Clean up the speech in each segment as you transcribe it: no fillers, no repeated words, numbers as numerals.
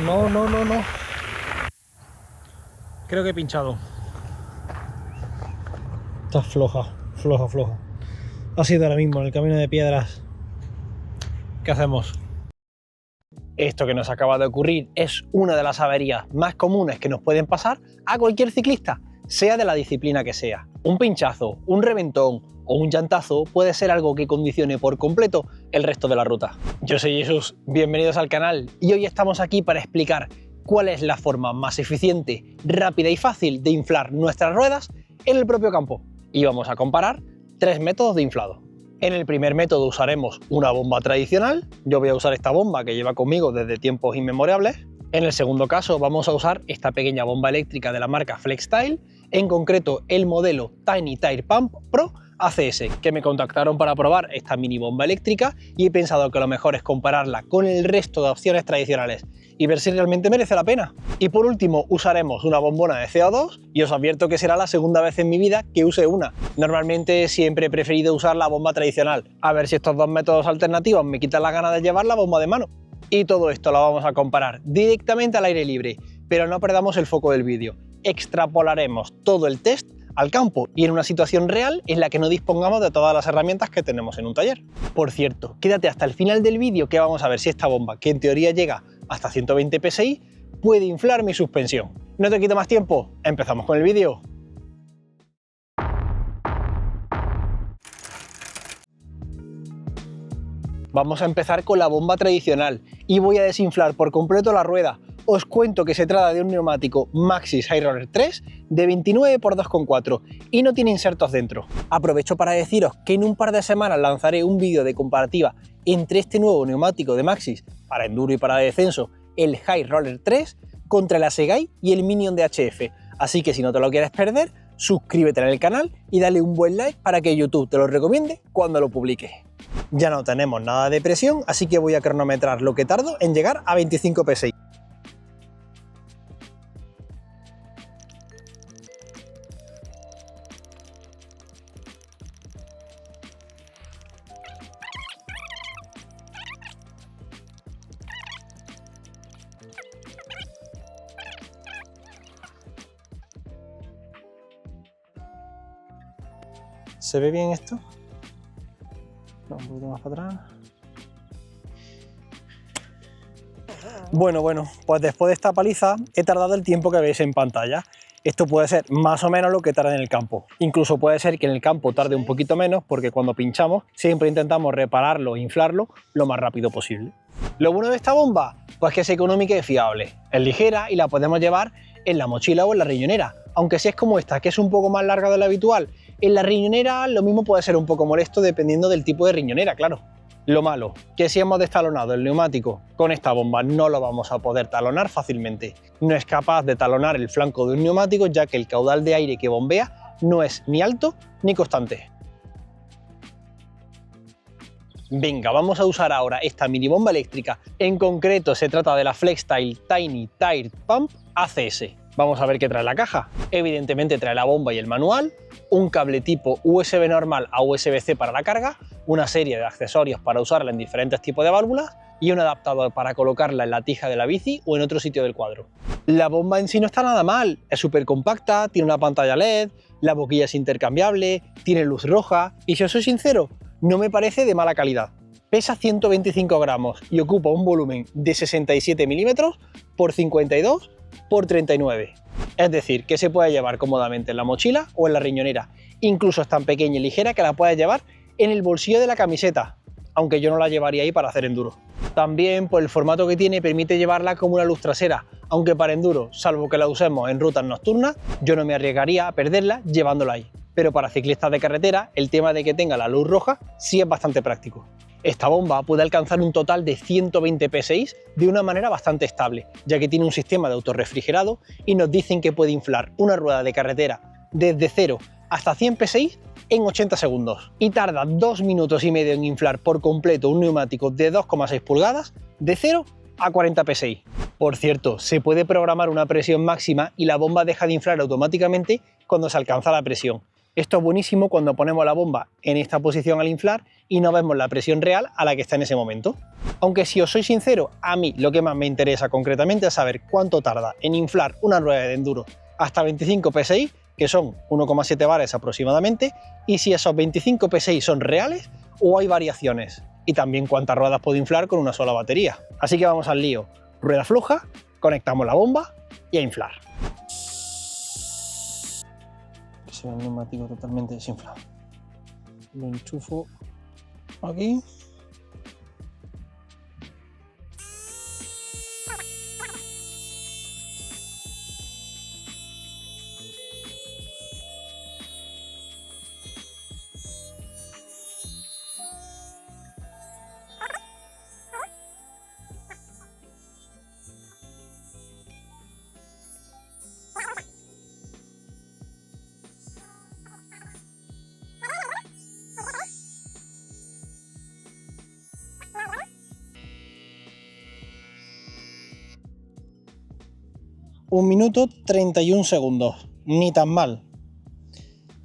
No, no, no, no. Creo que he pinchado. Está floja, floja, floja. Ha sido ahora mismo en el camino de piedras. ¿Qué hacemos? Esto que nos acaba de ocurrir es una de las averías más comunes que nos pueden pasar a cualquier ciclista, sea de la disciplina que sea. Un pinchazo, un reventón o un llantazo puede ser algo que condicione por completo el resto de la ruta. Yo soy Jesús, bienvenidos al canal y hoy estamos aquí para explicar cuál es la forma más eficiente, rápida y fácil de inflar nuestras ruedas en el propio campo. Y vamos a comparar 3 métodos de inflado. En el primer método usaremos una bomba tradicional. Yo voy a usar esta bomba que lleva conmigo desde tiempos inmemorables. En el segundo caso vamos a usar esta pequeña bomba eléctrica de la marca FlexStyle, en concreto el modelo Tiny Tire Pump Pro ACS, que me contactaron para probar esta mini bomba eléctrica y he pensado que lo mejor es compararla con el resto de opciones tradicionales y ver si realmente merece la pena. Y por último usaremos una bombona de CO2 y os advierto que será la segunda vez en mi vida que use una. Normalmente siempre he preferido usar la bomba tradicional, a ver si estos dos métodos alternativos me quitan la gana de llevar la bomba de mano. Y todo esto lo vamos a comparar directamente al aire libre, pero no perdamos el foco del vídeo. Extrapolaremos todo el test al campo y en una situación real en la que no dispongamos de todas las herramientas que tenemos en un taller. Por cierto, quédate hasta el final del vídeo que vamos a ver si esta bomba, que en teoría llega hasta 120 psi, puede inflar mi suspensión. No te quito más tiempo, empezamos con el vídeo. Vamos a empezar con la bomba tradicional y voy a desinflar por completo la rueda. Os cuento que se trata de un neumático Maxxis High Roller 3 de 29 x 2,4 y no tiene insertos dentro. Aprovecho para deciros que en un par de semanas lanzaré un vídeo de comparativa entre este nuevo neumático de Maxxis para enduro y para descenso, el High Roller 3, contra el Assegai y el Minion de HF. Así que si no te lo quieres perder, suscríbete en el canal y dale un buen like para que YouTube te lo recomiende cuando lo publique. Ya no tenemos nada de presión, así que voy a cronometrar lo que tardo en llegar a 25 psi. ¿Se ve bien esto? Un poquito más para atrás. Bueno, pues después de esta paliza he tardado el tiempo que veis en pantalla. Esto puede ser más o menos lo que tarda en el campo. Incluso puede ser que en el campo tarde un poquito menos porque cuando pinchamos siempre intentamos repararlo e inflarlo lo más rápido posible. Lo bueno de esta bomba, pues que es económica y fiable. Es ligera y la podemos llevar en la mochila o en la riñonera. Aunque si es como esta, que es un poco más larga de lo habitual, en la riñonera lo mismo puede ser un poco molesto dependiendo del tipo de riñonera, claro. Lo malo, que si hemos destalonado el neumático con esta bomba no lo vamos a poder talonar fácilmente. No es capaz de talonar el flanco de un neumático ya que el caudal de aire que bombea no es ni alto ni constante. Venga, vamos a usar ahora esta mini bomba eléctrica. En concreto se trata de la FlexStyle Tiny Tire Pump ACS. Vamos a ver qué trae la caja. Evidentemente trae la bomba y el manual, un cable tipo USB normal a USB-C para la carga, una serie de accesorios para usarla en diferentes tipos de válvulas y un adaptador para colocarla en la tija de la bici o en otro sitio del cuadro. La bomba en sí no está nada mal, es súper compacta, tiene una pantalla LED, la boquilla es intercambiable, tiene luz roja y si os soy sincero, no me parece de mala calidad. Pesa 125 gramos y ocupa un volumen de 67 milímetros por 52 por 39. Es decir, que se puede llevar cómodamente en la mochila o en la riñonera. Incluso es tan pequeña y ligera que la puedes llevar en el bolsillo de la camiseta, aunque yo no la llevaría ahí para hacer enduro. También por el formato que tiene permite llevarla como una luz trasera, aunque para enduro, salvo que la usemos en rutas nocturnas, yo no me arriesgaría a perderla llevándola ahí. Pero para ciclistas de carretera, el tema de que tenga la luz roja sí es bastante práctico. Esta bomba puede alcanzar un total de 120 psi de una manera bastante estable, ya que tiene un sistema de autorrefrigerado y nos dicen que puede inflar una rueda de carretera desde 0 hasta 100 psi en 80 segundos y tarda 2 minutos y medio en inflar por completo un neumático de 2,6 pulgadas de 0 a 40 psi. Por cierto, se puede programar una presión máxima y la bomba deja de inflar automáticamente cuando se alcanza la presión. Esto es buenísimo cuando ponemos la bomba en esta posición al inflar y no vemos la presión real a la que está en ese momento. Aunque si os soy sincero, a mí lo que más me interesa concretamente es saber cuánto tarda en inflar una rueda de enduro hasta 25 PSI, que son 1,7 bares aproximadamente, y si esos 25 PSI son reales o hay variaciones, y también cuántas ruedas puedo inflar con una sola batería. Así que vamos al lío. Rueda floja, conectamos la bomba y a inflar. Se ve el neumático totalmente desinflado. Lo enchufo aquí. Un minuto 31 segundos, ni tan mal.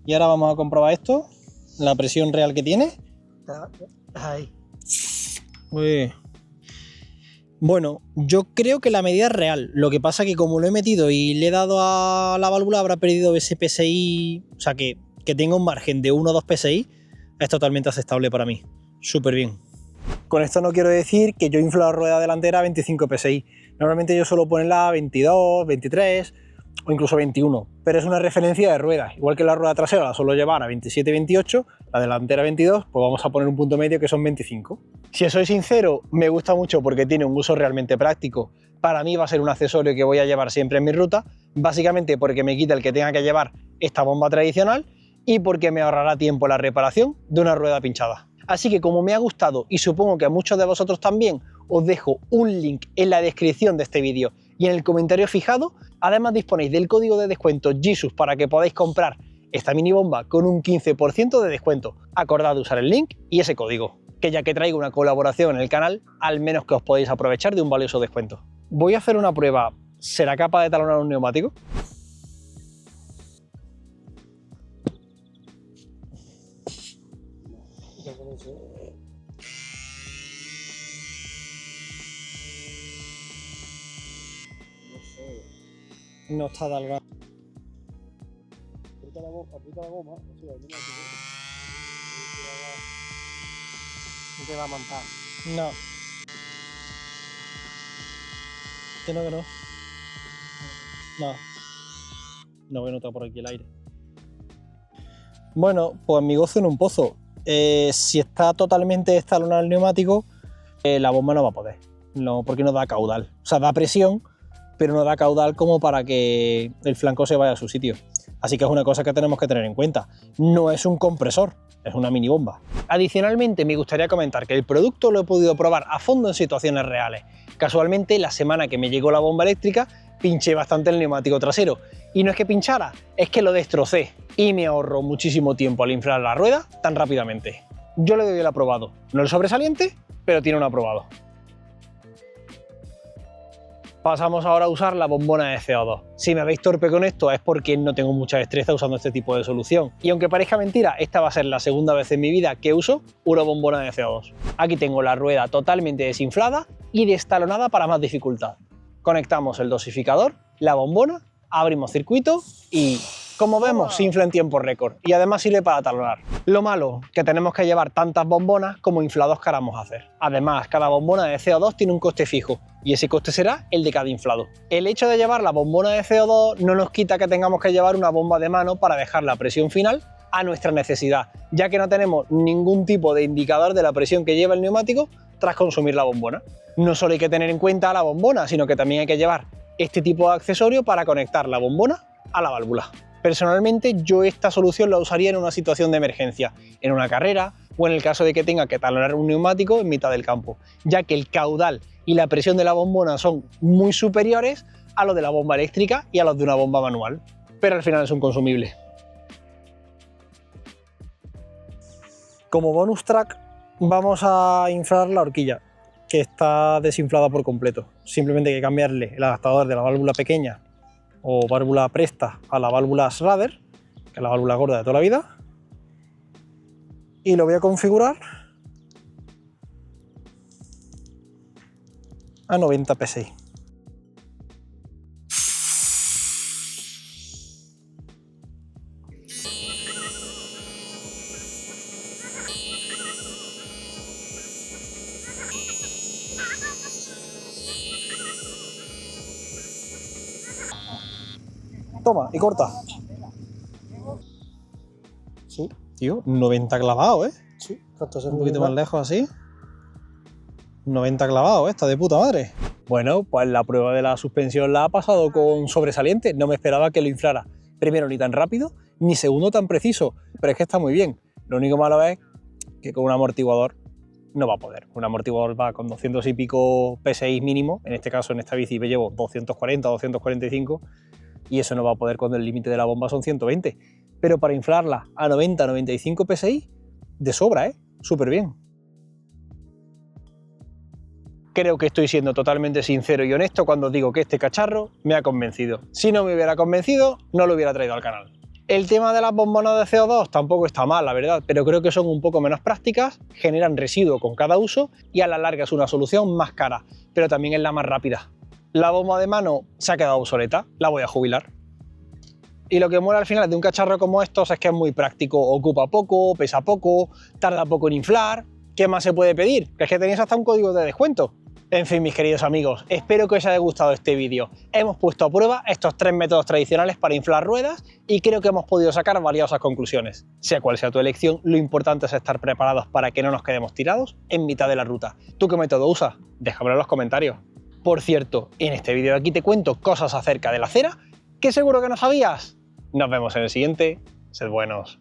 Y ahora vamos a comprobar esto, la presión real que tiene. Ahí. Uy. Bueno, yo creo que la medida es real. Lo que pasa es que como lo he metido y le he dado a la válvula, habrá perdido ese PSI, o sea que tenga un margen de 1 o 2 PSI, es totalmente aceptable para mí. Súper bien. Con esto no quiero decir que yo inflo la rueda delantera a 25 PSI. Normalmente yo suelo ponerla a 22, 23 o incluso 21, pero es una referencia de ruedas. Igual que la rueda trasera la suelo llevar a 27, 28, la delantera 22, pues vamos a poner un punto medio que son 25. Si os soy sincero, me gusta mucho porque tiene un uso realmente práctico. Para mí va a ser un accesorio que voy a llevar siempre en mi ruta, básicamente porque me quita el que tenga que llevar esta bomba tradicional y porque me ahorrará tiempo la reparación de una rueda pinchada. Así que como me ha gustado y supongo que a muchos de vosotros también, os dejo un link en la descripción de este vídeo y en el comentario fijado. Además disponéis del código de descuento JESUS para que podáis comprar esta mini bomba con un 15% de descuento. Acordad de usar el link y ese código, que ya que traigo una colaboración en el canal, al menos que os podéis aprovechar de un valioso descuento. Voy a hacer una prueba. ¿Será capaz de talonar un neumático? No está dalgado. Aprieta la goma, o sea, No te va a montar. No. Que no, que no. No. No voy a notar por aquí el aire. Bueno, pues mi gozo en un pozo. Si está totalmente estalonado el neumático, la bomba no va a poder. No, porque no da caudal. O sea, da presión, pero no da caudal como para que el flanco se vaya a su sitio. Así que es una cosa que tenemos que tener en cuenta. No es un compresor, es una mini bomba. Adicionalmente, me gustaría comentar que el producto lo he podido probar a fondo en situaciones reales. Casualmente, la semana que me llegó la bomba eléctrica, pinché bastante el neumático trasero. Y no es que pinchara, es que lo destrocé. Y me ahorró muchísimo tiempo al inflar la rueda tan rápidamente. Yo le doy el aprobado. No el sobresaliente, pero tiene un aprobado. Pasamos ahora a usar la bombona de CO2. Si me veis torpe con esto es porque no tengo mucha destreza usando este tipo de solución. Y aunque parezca mentira, esta va a ser la segunda vez en mi vida que uso una bombona de CO2. Aquí tengo la rueda totalmente desinflada y destalonada para más dificultad. Conectamos el dosificador, la bombona, abrimos circuito y, como vemos, se infla en tiempo récord y además sirve para talonar. Lo malo, que tenemos que llevar tantas bombonas como inflados queramos hacer. Además, cada bombona de CO2 tiene un coste fijo y ese coste será el de cada inflado. El hecho de llevar la bombona de CO2 no nos quita que tengamos que llevar una bomba de mano para dejar la presión final a nuestra necesidad, ya que no tenemos ningún tipo de indicador de la presión que lleva el neumático tras consumir la bombona. No solo hay que tener en cuenta la bombona, sino que también hay que llevar este tipo de accesorio para conectar la bombona a la válvula. Personalmente, yo esta solución la usaría en una situación de emergencia, en una carrera o en el caso de que tenga que talonar un neumático en mitad del campo, ya que el caudal y la presión de la bombona son muy superiores a los de la bomba eléctrica y a los de una bomba manual, pero al final es un consumible. Como bonus track vamos a inflar la horquilla, que está desinflada por completo. Simplemente hay que cambiarle el adaptador de la válvula pequeña o válvula presta a la válvula Schrader, que es la válvula gorda de toda la vida. Y lo voy a configurar a 90 PSI. Toma, y corta. Sí, Tío, 90 clavado, ¿eh? sí. Esto se Un poquito más lejos así. 90 clavado, ¿eh? Está de puta madre. Bueno, pues la prueba de la suspensión la ha pasado con sobresaliente. No me esperaba que lo inflara. Primero, ni tan rápido, ni segundo, tan preciso. Pero es que está muy bien. Lo único malo es que con un amortiguador no va a poder. Un amortiguador va con 200 y pico PSI mínimo. En este caso, en esta bici me llevo 240, 245. Y eso no va a poder cuando el límite de la bomba son 120. Pero para inflarla a 90, 95 PSI, de sobra, ¿eh? Súper bien. Creo que estoy siendo totalmente sincero y honesto cuando digo que este cacharro me ha convencido. Si no me hubiera convencido, no lo hubiera traído al canal. El tema de las bombonas de CO2 tampoco está mal, la verdad, pero creo que son un poco menos prácticas, generan residuo con cada uso y a la larga es una solución más cara, pero también es la más rápida. La bomba de mano se ha quedado obsoleta, la voy a jubilar. Y lo que mola al final de un cacharro como estos es que es muy práctico, ocupa poco, pesa poco, tarda poco en inflar. ¿Qué más se puede pedir? Que es que tenéis hasta un código de descuento. En fin, mis queridos amigos, espero que os haya gustado este vídeo. Hemos puesto a prueba estos 3 métodos tradicionales para inflar ruedas y creo que hemos podido sacar valiosas conclusiones. Sea cual sea tu elección, lo importante es estar preparados para que no nos quedemos tirados en mitad de la ruta. ¿Tú qué método usas? Déjamelo en los comentarios. Por cierto, en este vídeo de aquí te cuento cosas acerca de la cera que seguro que no sabías. Nos vemos en el siguiente. Sed buenos.